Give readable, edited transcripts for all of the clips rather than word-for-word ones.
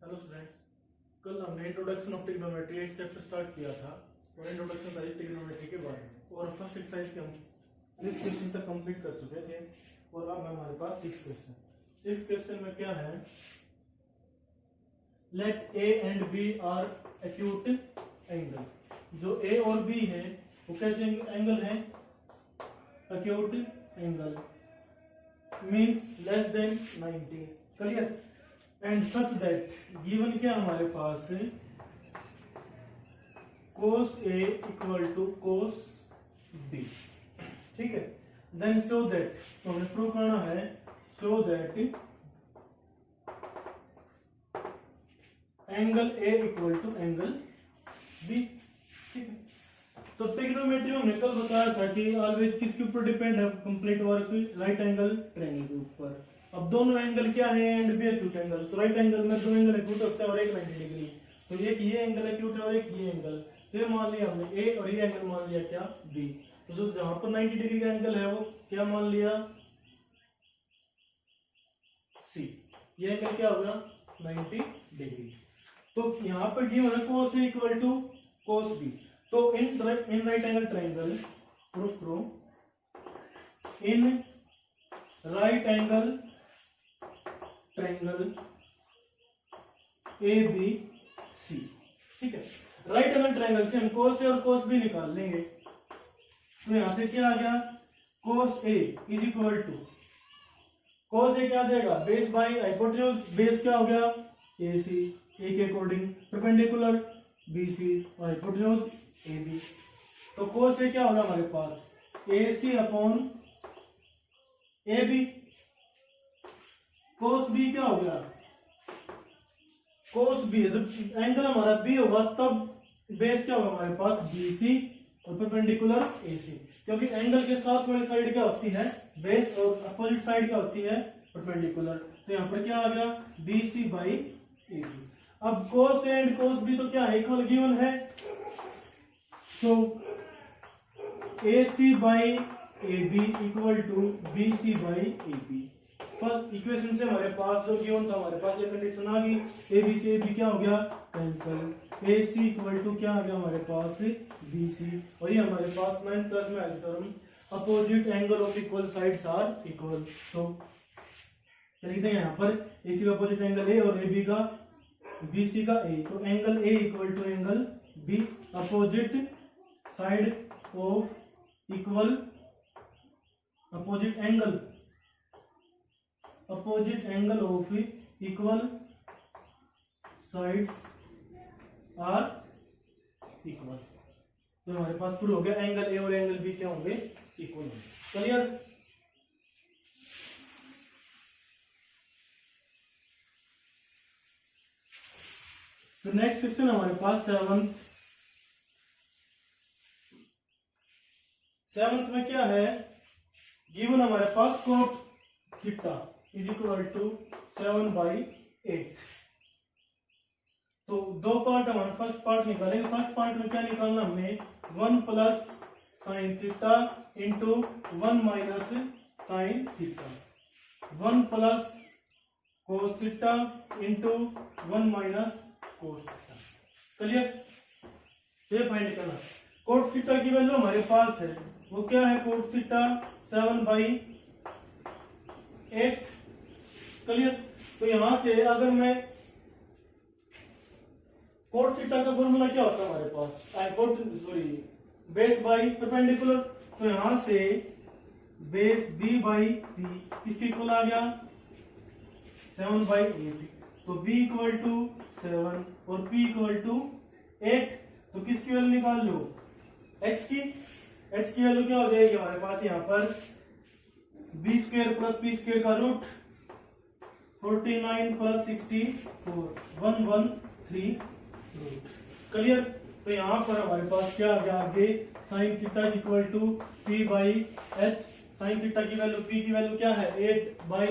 Hello students, कल हमने introduction of trigonometry एक चैप्टर स्टार्ट किया था और इंट्रोडक्शन था ट्रिग्नोमेट्री के बारे में और फर्स्ट एक्सरसाइज के हम 6 क्वेश्चन तक कंप्लीट कर चुके थे और अब हमारे पास 6 क्वेश्चन में क्या है। Let A and B are acute angle. जो ए और बी है वो कैसे एंगल है? Acute angle means less than 90। Clear? And such that given क्या हमारे पास है? cos A equal to cos B। ठीक है, देन शो दैट, तो हमें प्रूव करना है show that angle A equal to angle B। ठीक है, तो ट्रिग्नोमेट्री में हमने कल बताया था कि ऑलवेज किसके ऊपर डिपेंड है? Complete work right angle triangle के ऊपर। अब दोनों एंगल क्या है? And B acute angle. तो राइट एंगल में दो एंगल एक्यूट होता है और एक 90 डिग्री। तो एक ये एंगल एक्यूट है और एक ये एंगल। तो ये मान लिया हमने ए और ये एंगल मान लिया क्या? बी। तो जो जहां पर 90 डिग्री का एंगल है वो क्या मान लिया? सी। ये एंगल क्या होगा? 90 डिग्री। तो यहाँ पर गिवन है cos A equal to cos B। तो in right angle triangle proof करो, in right angle triangle A B C. ठीक है, राइट एंगल ट्रायंगल से हम cos A और cos B निकाल लेंगे। तो यहां से क्या आ गया? cos A is equal to cos A क्या आ जाएगा? Base by hypotenuse. बेस क्या हो गया? AC। A के अकॉर्डिंग परपेंडिकुलर BC और हाइपोटेन्यूज AB। तो cos A क्या होगा हमारे पास? AC upon AB। cos B क्या हो गया? cos B जब एंगल हमारा B होगा तब बेस क्या होगा हमारे पास? BC और परपेंडिकुलर AC। क्योंकि एंगल के साथ वाली साइड क्या होती है? बेस, और अपोजिट साइड क्या होती है? परपेंडिकुलर। तो यहाँ पर क्या आ गया? BC by AB। अब cos A and cos B तो क्या है? इक्वल गिवन है। तो AC by AB equal to BC by AB। First equation से हमारे पास जो गिवन था, हमारे पास ये कंडीशन आ गई। AB से AB क्या हो गया? कैंसिल। AC इक्वल टू क्या आ गया हमारे पास? BC। और ये हमारे पास 9 प्लस में term opposite angle of equal sides are equal. तो लिख देंगे यहाँ पर AC का अपोजिट एंगल A और AB का BC का A। तो angle A equal to angle B। Opposite side of equal opposite angle of equal sides are equal. तो हमारे पास प्रूव हो गया एंगल ए और एंगल बी क्या होंगे? इक्वल होंगे। क्लियर? तो नेक्स्ट क्वेश्चन हमारे पास सेवंथ में क्या है? गिवन हमारे पास cot theta is equal to 7/8। तो दो पार्ट हमारे फर्स्ट पार्ट निकालेंगे। फर्स्ट पार्ट में क्या निकालना हमने? 1 plus sine theta into 1 minus sine theta. 1 plus cos theta into 1 minus cos theta. Clear? ये फाइंड करना। कोट थीटा की वैल्यू हमारे पास है, वो क्या है? Cot theta 7/8। क्लियर? तो यहां से अगर मैं कोट थीटा का फॉर्मूला क्या होता है हमारे पास? Base by perpendicular. तो यहां से बेस B बाई P किसके इक्वल आ गया? 7/8। तो B इक्वल टू 7 और P इक्वल टू 8। तो किसकी वैल्यू निकाल लो? H की। H की वैल्यू क्या हो जाएगी हमारे पास? यहाँ पर B square plus P square का रूट 49 प्लस 64 113 रूट। क्लियर? तो यहाँ पर हमारे पास क्या आ गया आगे? Sine theta equal to P by H। Sine theta की वैल्यू, P की वैल्यू क्या है? 8 बाई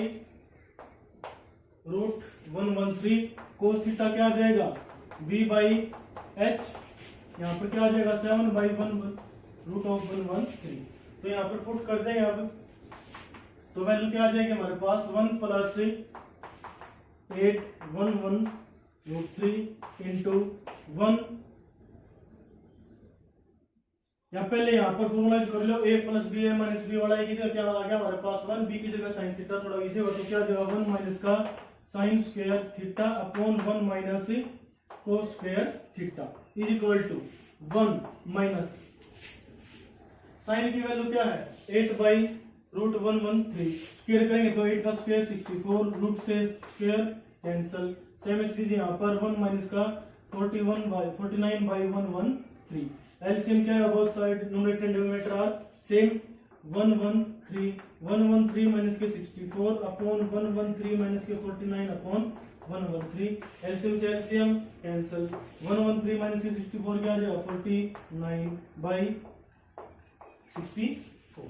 रूट 113। कोस थीटा क्या आ जाएगा? B by H। यहाँ पर क्या आ जाएगा? 7/1 रूट ऑफ 113। तो यहाँ पर पुट कर देंगे अब। तो वैल्यू क्या आ जाएगी हमारे पास? 1 प्लस 8 1 √3 इंटू 1, या पहले यहाँ पर फॉर्मूलाइज कर लो, a plus B A minus B वाला की जगह क्या आ गया हमारे पास 1, b की जगह साइन थीटा थोड़ा इजी हो तो क्या देगा 1 माइनस का sine square theta upon 1 minus cos square theta is equal to 1 minus sine की वैल्यू क्या है 8 बाई √113, स्क्वायर करेंगे तो 8 का स्क्वायर 64, रूट से स्क्वायर कैंसल, सेम एच कीजिए यहाँ पर 1 माइनस का 49 बाई 113, एलसीएम क्या है both side numerator and denominator are same, 113 minus के 64 अपॉन 113 माइनस के 49 अपॉन 113, एलसीएम से एलसीएम कैंसल, 113 माइनस के 64 क्या आ जाएगा 49 बाई 64।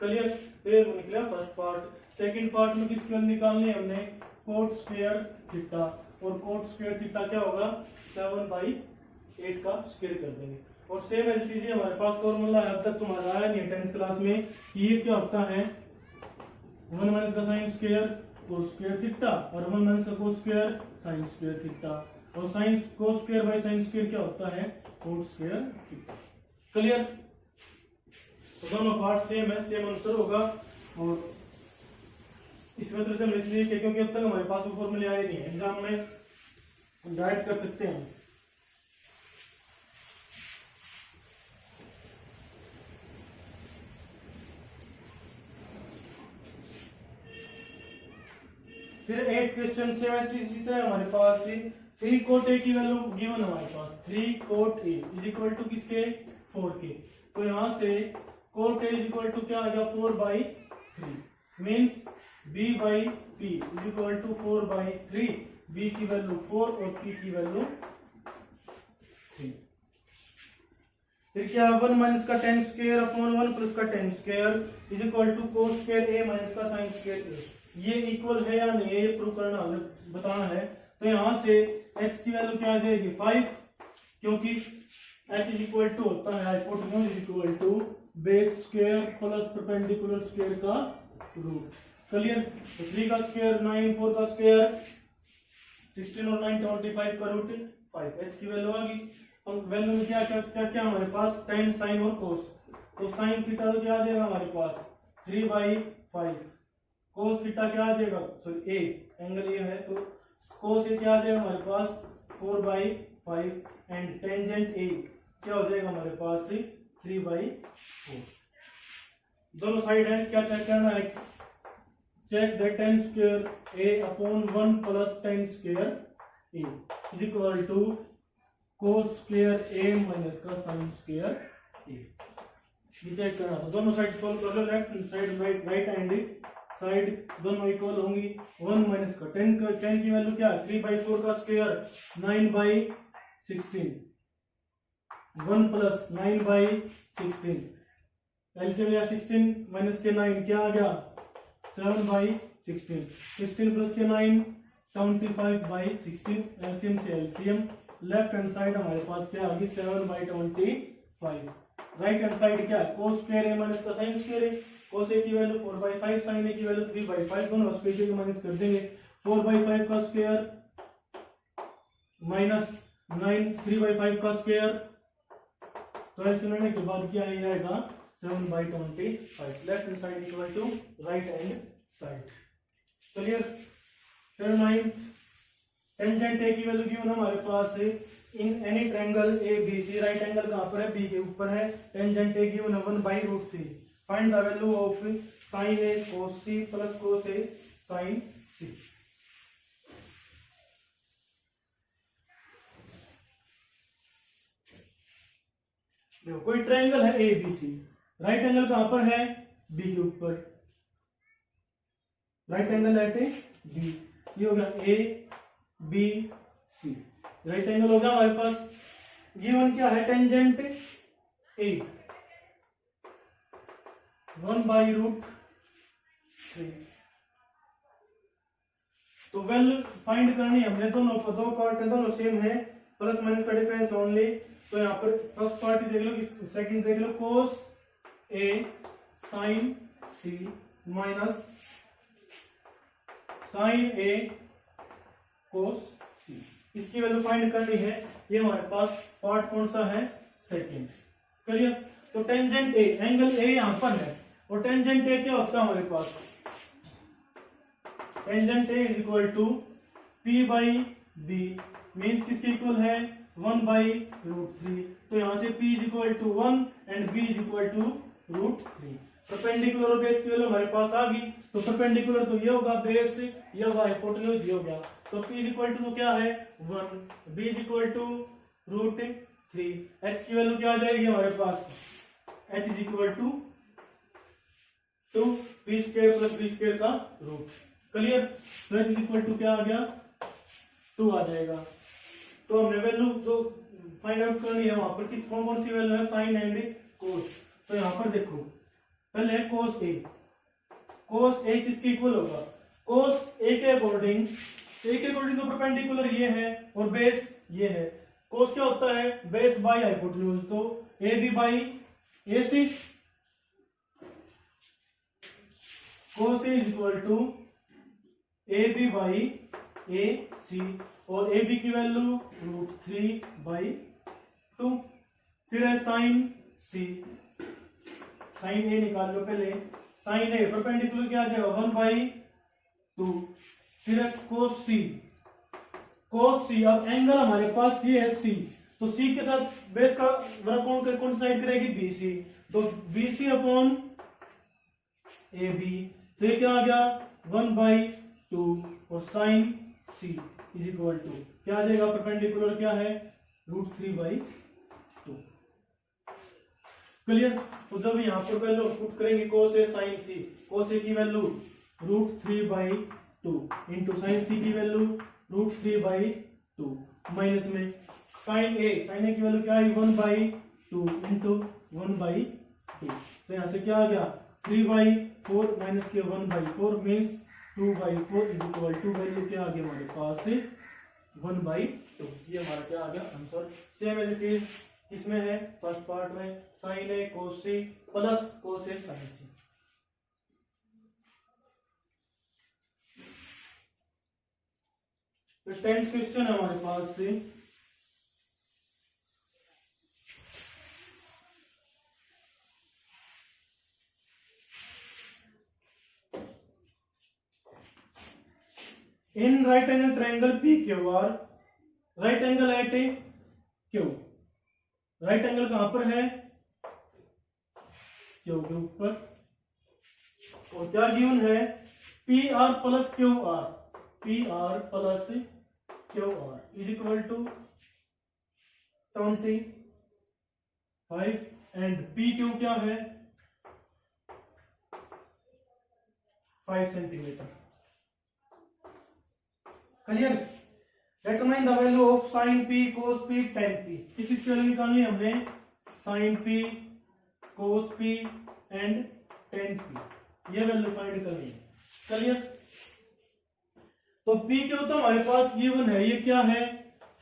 क्लियर, तो ये निकला फर्स्ट पार्ट। सेकंड पार्ट में किसकी वैल्यू निकालनी है हमने कोट स्क्वायर थीटा, और कोट स्क्वायर थीटा क्या होगा 7/8 का स्क्वायर कर देंगे, और सेम एज इट इज हमारे पास फॉर्मूला है, अब तक तुम्हारा आया नहीं 10th क्लास में, ये क्या होता है 1 माइनस का sine square cos square theta और 1 माइनस का cos square sine square theta, और sine cos square by sine square क्या होता है कोट स्क्वायर थीटा। क्लियर, तो दोनों पार्ट सेम है, सेम आंसर होगा, और इस मेथड से हम इसलिए क्योंकि अब तक हमारे पास वो फॉर्मूले आए नहीं है, एग्जाम में डायरेक्ट कर सकते हैं। फिर 8th क्वेश्चन से इसी तरह हमारे पास 3 कोट ए की वैल्यू गिवन हमारे पास 3 cot A is equal to किसके 4 के, तो यहां से cot A is equal to क्या आ गया 4/3 means b by p is equal to 4/3, b की वैल्यू 4 और p की वैल्यू 3। फिर क्या 1 माइनस का tan स्क्वायर अपॉन 1 प्लस का tan square is equal to cos square a minus का sin स्क्वायर a, ये इक्वल है या नहीं है ये प्रूव करना हमें बताना है। तो यहां से x की वैल्यू क्या आ जाएगी 5, क्योंकि h इज इक्वल टू होता है hypotenuse is equal to base square plus perpendicular square का रूट। क्लियर, तो 3 का स्क्वायर 9, 4 का स्क्वायर 16 और 9 25 का रूट 5, h की वैल्यू आ गई। हम वैल्यू में क्या क्या क्या क्या हमारे पास tan sin और cos, तो sin थीटा तो क्या आ जाएगा हमारे पास 3/5, cos थीटा क्या आ जाएगा सॉरी a एंगल ये है तो cos a क्या आ जाएगा हमारे पास 4/5 एंड टेंजेंट a क्या हो जाएगा हमारे पास 3/4। दोनों साइड है क्या चेक करना है, check that tan square a upon 1 plus tan square a is equal to cos square a minus का sin स्क्वायर a, ये चेक करना था। दोनों साइड सॉल्व कर लो, left side right hand side दोनों इक्वल होंगी। 1 माइनस का 10 की वैल्यू क्या है 3/4 का स्क्वायर 9/16, 1 प्लस 9/16, एलसीएम लिया 16 माइनस के 9 क्या आ गया 7/16, 16 प्लस के 9 25/16, एलसीएम से एलसीएम, लेफ्ट हैंड साइड हमारे पास क्या आ गई 7/25, राइट हैंड साइड क्या है cos स्क्वायर a माइनस का sin square a, cos a की वैल्यू 4/5, sin a की वैल्यू 3/5, दोनों स्क्वायर के माइनस कर देंगे, 4/5 का स्क्वायर माइनस 3/5 का स्क्वायर, तो एलसीएम लेने के बाद क्या ही आएगा 7/25, left hand side equal to right hand side. Clear, फिर 9th टेंजेंट a की वैल्यू गिवन हमारे पास है in any triangle A B C, right angle कहां पर है b के ऊपर है, टेंजेंट a गिवन है 1/√3, find the value of sin a cos c plus cos a sin c। देखो कोई ट्रायंगल है A B C, right angle कहां पर है बी के ऊपर, right angle at A B, ये हो गया A B C, right angle हो गया हमारे पास। गिवन क्या है टेंजेंट ए 1/√3, तो वैल्यू फाइंड करनी है हमने, दोनों दो पार्ट है दोनों सेम है, प्लस माइनस का डिफरेंस ओनली, तो यहाँ पर फर्स्ट पार्ट देख लो, सेकंड देख लो cos a sin c minus sin a cos c, इसकी वैल्यू फाइंड करनी है। ये हमारे पास पार्ट कौन सा है, सेकंड। क्लियर। तो टेंजेंट ए, एंगल ए यहां पर है और टेंजेंट ए क्या होता है हमारे पास, tangent A is equal to p by b, means किसके इक्वल है 1/√3। तो यहां से p is equal to 1 and b is equal to √3। Perpendicular और बेस की वैल्यू हमारे पास आ गई। तो परपेंडिकुलर तो ये होगा, बेस ये होगा, हाइपोटेन्यूज ये हो गया। तो p इज इक्वल टू क्या है 1, b is equal to √3। h की वैल्यू क्या आ जाएगी हमारे पास, h is equal to 2p² plus b² का रूट। क्लियर। तो h इज इक्वल टू क्या आ गया 2 आ जाएगा। तो हमने वैल्यू जो फाइंड आउट करनी है वहां पर किस कौन कौन सी वैल्यू है, साइन एंड कोस। तो यहां पर देखो पहले है कोस ए। कोस ए किसके इक्वल होगा, कोस ए के अकॉर्डिंग, ए के अकॉर्डिंग तो परपेंडिकुलर ये है और बेस ये है। कोस क्या होता है, बेस बाई हाइपोटेन्यूज। तो A B by A C, cos A is equal to A B by A C, और ए बी की वैल्यू √3/2। फिर है साइन सी, साइन ए निकाल लो पहले। साइन ए परपेंडिकुलर क्या आ जाएगा 1/2। फिर है कोस सी, कोस सी। अब एंगल हमारे पास ये है सी, तो सी के साथ बेस का वर्क कौन साइड करेगी, बी सी। तो B C upon A B, तो ये क्या आ गया 1/2 और sine C is equal to क्या आ जाएगा, परपेंडिकुलर क्या है √3/2। क्लियर। तो जब यहाँ पर वैल्यू पुट करेंगे कोस ए साइन सी, कोस ए की वैल्यू √3/2 इंटू साइन सी की वैल्यू √3/2 माइनस में साइन ए की वैल्यू क्या है 1/2 इंटू 1/2। तो यहाँ से क्या आ गया 3/4 माइनस के 1/4 means 2/4 is equal to value क्या आ गया हमारे पास 1/2। ये हमारा क्या आ गया answer. Same as it is इसमें है फर्स्ट पार्ट में, sine A cos C plus cos A sine C. तो 10th क्वेश्चन है हमारे पास से, in right angle triangle PQR, right angle at a Q. Right angle कहां पर है, क्यू के ऊपर। और क्या गिवन है PR plus QR, PR plus QR is equal to 25 and PQ क्या है 5 centimetre. Clear. Determine the value of sine P cos P tan P। किस की वैल्यू निकालनी है हमने, sine P cos P and tan P, ये value find करनी है। क्लियर। तो P क्या होता है हमारे पास गिवन है, ये क्या है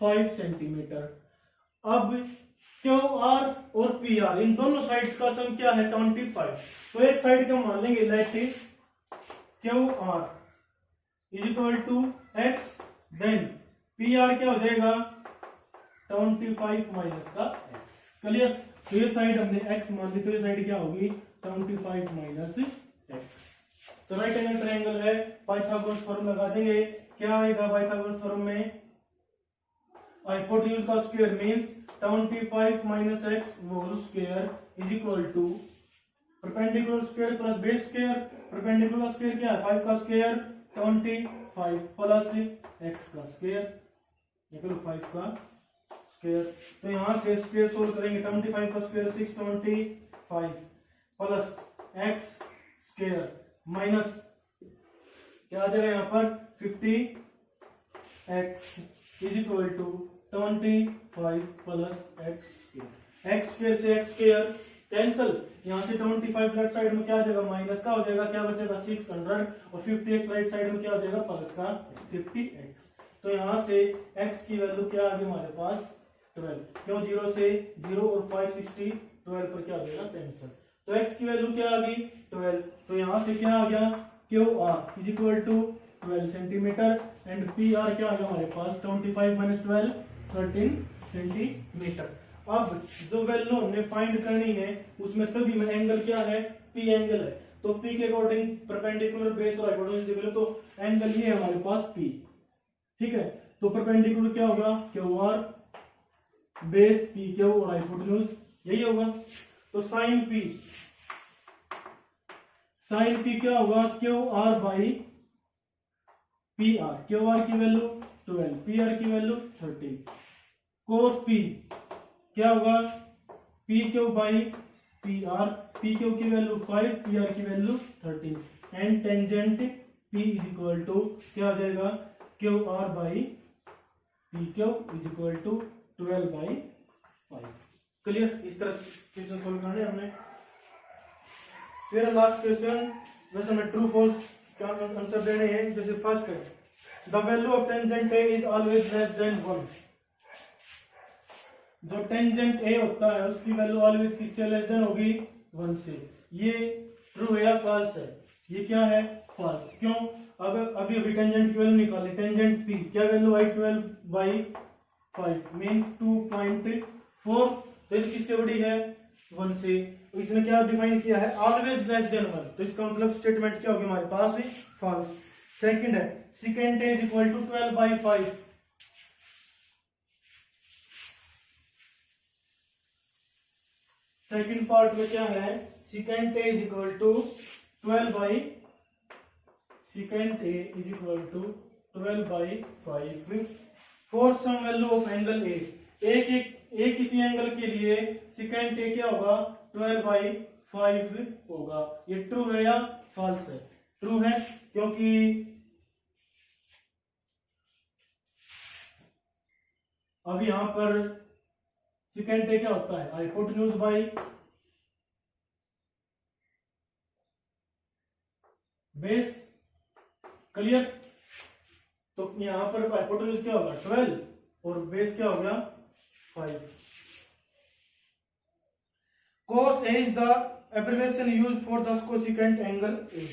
5 सेंटीमीटर। अब QR और PR इन दोनों साइड्स का सम क्या है 25। तो एक साइड का मान लेंगे let QR is equal to x, then PR क्या हो जाएगा 25 माइनस का x। क्लियर। तो ये साइड हमने x मान ली, तो ये साइड क्या होगी 25 माइनस x। तो राइट एंगल ट्रायंगल है, पाइथागोरस थ्योरम लगा देंगे। क्या आएगा पाइथागोरस थ्योरम में, हाइपोटेन्यूज का square means 25 minus x whole square is equal to perpendicular square plus base square. Perpendicular square क्या है 5 का स्क्वायर 25 प्लस x का स्क्वायर इक्वल 5 का स्क्वायर। तो यहां से स्क्वायर सोल्व करेंगे, 25 का square 625 plus x square minus क्या आ जाएगा यहाँ पर 50x is equal to 25 plus x square. x square से x स्क्वायर कैंसल, यहाँ से 25 लेफ्ट साइड में क्या आ जाएगा माइनस का हो जाएगा, क्या बचेगा 600 और 50x राइट साइड में क्या हो जाएगा प्लस का 50x। तो यहाँ से x की वैल्यू क्या आ गई हमारे पास 12, क्यों 0 से 0 और 560 12 पर क्या हो जाएगा कैंसल। तो x की वैल्यू क्या आ गई 12। तो यहाँ से क्या आ गया QR is equal to 12 centimetre and P R क्या आ गया हमारे पास 25 माइनस 12 13 सेंटीमीटर। अब जो वैल्यू हमने फाइंड करनी है उसमें सभी में एंगल क्या है, पी एंगल है, तो पी के अकॉर्डिंग परपेंडिकुलर बेस और हाइपोटेन्यूज निकले तो एंगल ये है हमारे पास पी। ठीक है, तो परपेंडिकुलर क्या होगा, Q R base P Q और हाइपोटेन्यूज यही होगा। तो साइन पी क्या होगा, Q R by P R, Q R की वैल्यू 12, पी आर की वैल्यू 30। कोस पी क्या होगा, P Q by P R, P Q की वैल्यू 5, पी आर की value 13 and tangent P is equal to क्या हो जाएगा, Q R by P Q is equal to 12 by 5। Clear, इस तरह क्वेश्चन सोल्व करना है हमने। फिर लास्ट क्वेश्चन, वैसे हमें ट्रू फॉल्स का आंसर देने हैं। जैसे फर्स्ट है, the value of tangent A is always less than 1। जो टेंजेंट ए होता है उसकी वैल्यू ऑलवेज किससे लेस देन होगी, 1 से। ये ट्रू है या फॉल्स है, ये क्या है, फॉल्स। क्यों, अब अभी टेंजेंट की वैल्यू निकाली, टेंजेंट पी क्या वैल्यू आई 12 बाई 5 मीन्स 2.4, तो ये किससे बड़ी है, 1 से। तो इसने क्या डिफाइन किया है, ऑलवेज लेस देन 1, तो इसका मतलब स्टेटमेंट क्या होगी हमारे पास, फॉल्स। सेकंड है, second A is equal to 12 by 5, second part में क्या है, second A is equal to 12 by, second A is equal to 12 by 5 for some value of angle A. एक किसी एंगल के लिए सेकेंड ए क्या होगा, 12 बाई 5 होगा। ये ट्रू है या फॉल्स है, ट्रू है, क्योंकि अब यहां पर सेकेंड ए क्या होता है, हाइपोटेन्यूज बाई बेस। क्लियर, तो यहां पर हाइपोटेन्यूज क्या होगा 12 और बेस क्या हो गया 5। cos A is the abbreviation used for the cosecant angle A।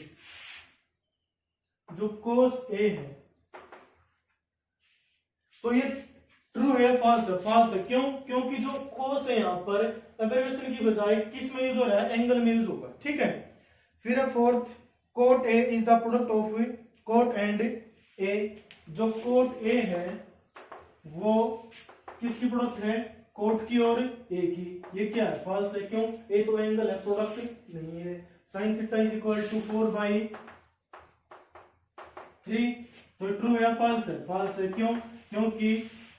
जो cos A है तो ये ट्रू है फॉल्स है, फॉल्स है। क्यों, क्योंकि जो cos है यहां पर एब्रिविएशन की बजाय किस में यूज हो रहा है, एंगल में यूज होगा। ठीक है, फिर fourth, cot A is the product of cot and A। जो cot A है वो किसकी प्रोडक्ट है, कोट की और ए की। ये क्या है, फॉल्स है। क्यों, ए तो एंगल है, प्रोडक्ट नहीं है। Sine theta is equal to 4 by 3, तो ट्रू है या फॉल्स है, फॉल्स है। क्यों, क्योंकि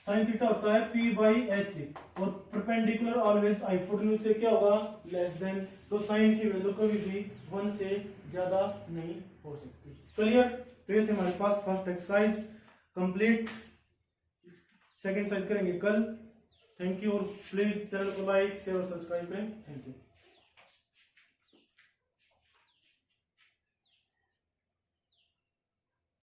साइन थीटा होता है पी बाई एच और परपेंडिकुलर ऑलवेज हाइपोटेन्यूज से क्या होगा, लेस देन, तो साइन की वैल्यू कभी भी 1 से ज्यादा नहीं हो सकती। क्लियर, तो ये थे हमारे पास first exercise complete. Second exercise करेंगे कल। थैंक यू, और प्लीज चैनल को लाइक शेयर और सब्सक्राइब करें। Thank you.